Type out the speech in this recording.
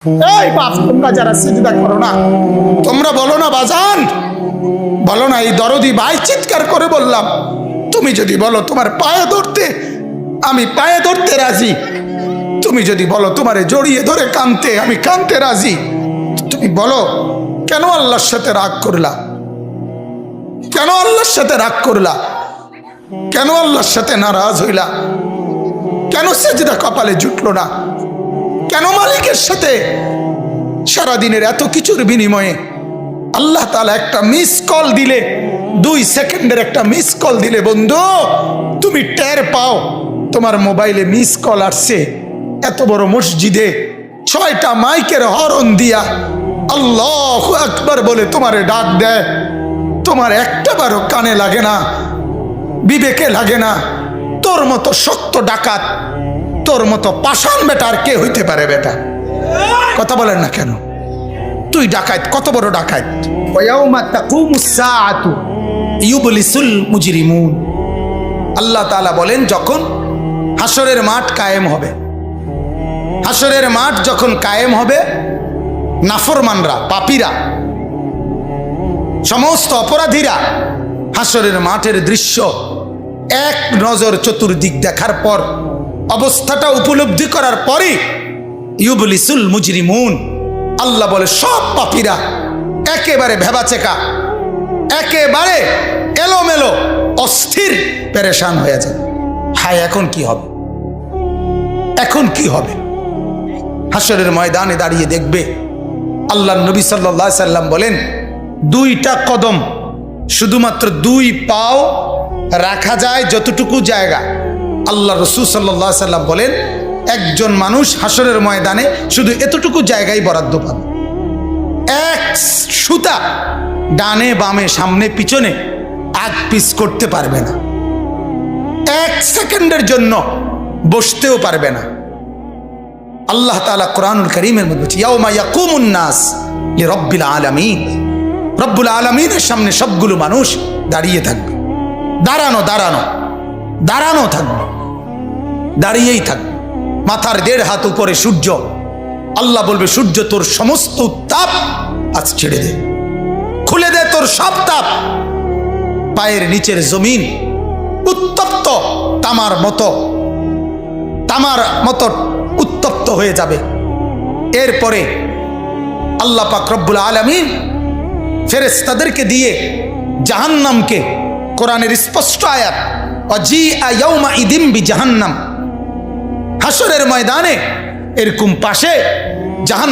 এই বাপ, তোমরা যারা সিজদা করো না, তোমরা বলো না বাজান, বলো না এই দরদি ভাই চিৎকার করে বললাম, তুমি যদি বলো তোমার পায়ে ধরতে, আমি পায়ে ধরতে রাজি। তুমি যদি বলো তোমারে জড়িয়ে ধরে কাঁদতে, আমি কাঁদতে রাজি। তুমি বলো কেন আল্লাহর সাথে রাগ করলা? কেন আল্লাহর সাথে রাগ করলা? কেন আল্লাহর সাথে নারাজ হইলা? কেন সেজদা কপালে জুটলো না? কেন মালিকের সাথে সারাদিনের এত কিছুর বিনিময়ে আল্লাহ তাআলা একটা মিস কল দিলে, 2 সেকেন্ডের একটা মিস কল দিলে বন্ধু তুমি টের পাও তোমার মোবাইলে মিস কল আসছে, এত বড় মসজিদে 6টা মাইকের হরন দিয়া আল্লাহু আকবার বলে তোমারে ডাক দেয়, তোমার একটাবারও কানে লাগে না, বিবেকে লাগে না। তোর মতো শক্ত ডাকাত, তোর মতো পাষাণ বেটা আর কে হইতে পারে? বেটা কথা বলেন না কেন? তুই ডাকাত, কত বড় ডাকাত। ওয়ায়াউমা তাকুমুস সাআতু ইউবলিসুল মুজরিমুন। আল্লাহ তাআলা বলেন যখন হাসরের মাঠ কায়েম হবে, হাসরের মাঠ যখন কায়েম হবে, নাফরমানরা, পাপীরা, সমস্ত অপরাধীরা হাসরের মাঠের দৃশ্য এক নজর চতুর্দিক দেখার পর, অবস্থাটা উপলব্ধি করার পরই ইউবলিসুল মুজরিমুন, আল্লাহ বলে সব পাপীরা একেবারে ভেবাচেকা, একেবারে এলোমেলো, অস্থির, পেরেশান হয়ে যায়। হায় এখন কি হবে? এখন কি হবে? হাসরের ময়দানে দাঁড়িয়ে দেখবে আল্লাহ নবী সাল্লাল্লাহু আলাইহি সাল্লাম বলেন 2টা কদম, শুধুমাত্র 2 পাও রাখা যায় যতটুকু জায়গা। আল্লাহ রাসূল সাল্লাল্লাহু আলাইহি সাল্লাম বলেন একজন মানুষ হাসরের ময়দানে শুধু এতটুকু জায়গায় বরাদ্দ পাবে। 1 সুতা ডানে বামে সামনে পিছনে আগ পিছ করতে পারবে না, 1 সেকেন্ডের জন্য বসতেও পারবে না। আল্লাহ তাআলা কোরআনুল কারীমের মধ্যে বলছে ইয়াউমা ইয়াকুমুন নাস লিরাব্বিল আলামিন, রব্বুল আলামিনের সামনে সবগুলো মানুষ দাঁড়িয়ে থাকবে, দাঁড়ানো দাঁড়ানো দাঁড়ানো থাকবে, দাঁড়িয়েই থাকবে। মাথার 1.5 হাত উপরে সূর্য, আল্লাহ বলবে সূর্য তোর সমস্ত তাপ আজ ছেড়ে দে, খুলে দে তোর সব তাপ। পায়ের নিচের জমিন উত্তপ্ত তামার মতো উত্তপ্ত হয়ে যাবে। এরপরে আল্লাহ পাক রব্বুল আলামিন ফেরেশতাদেরকে দিয়ে জাহান্নামকে, কোরআনের স্পষ্ট আয়াত ওয়াজিআ ইয়াউমা ইদিম বিজাহান্নাম, হাসরের ময়দানে এরকম পাশে জাহান্নাম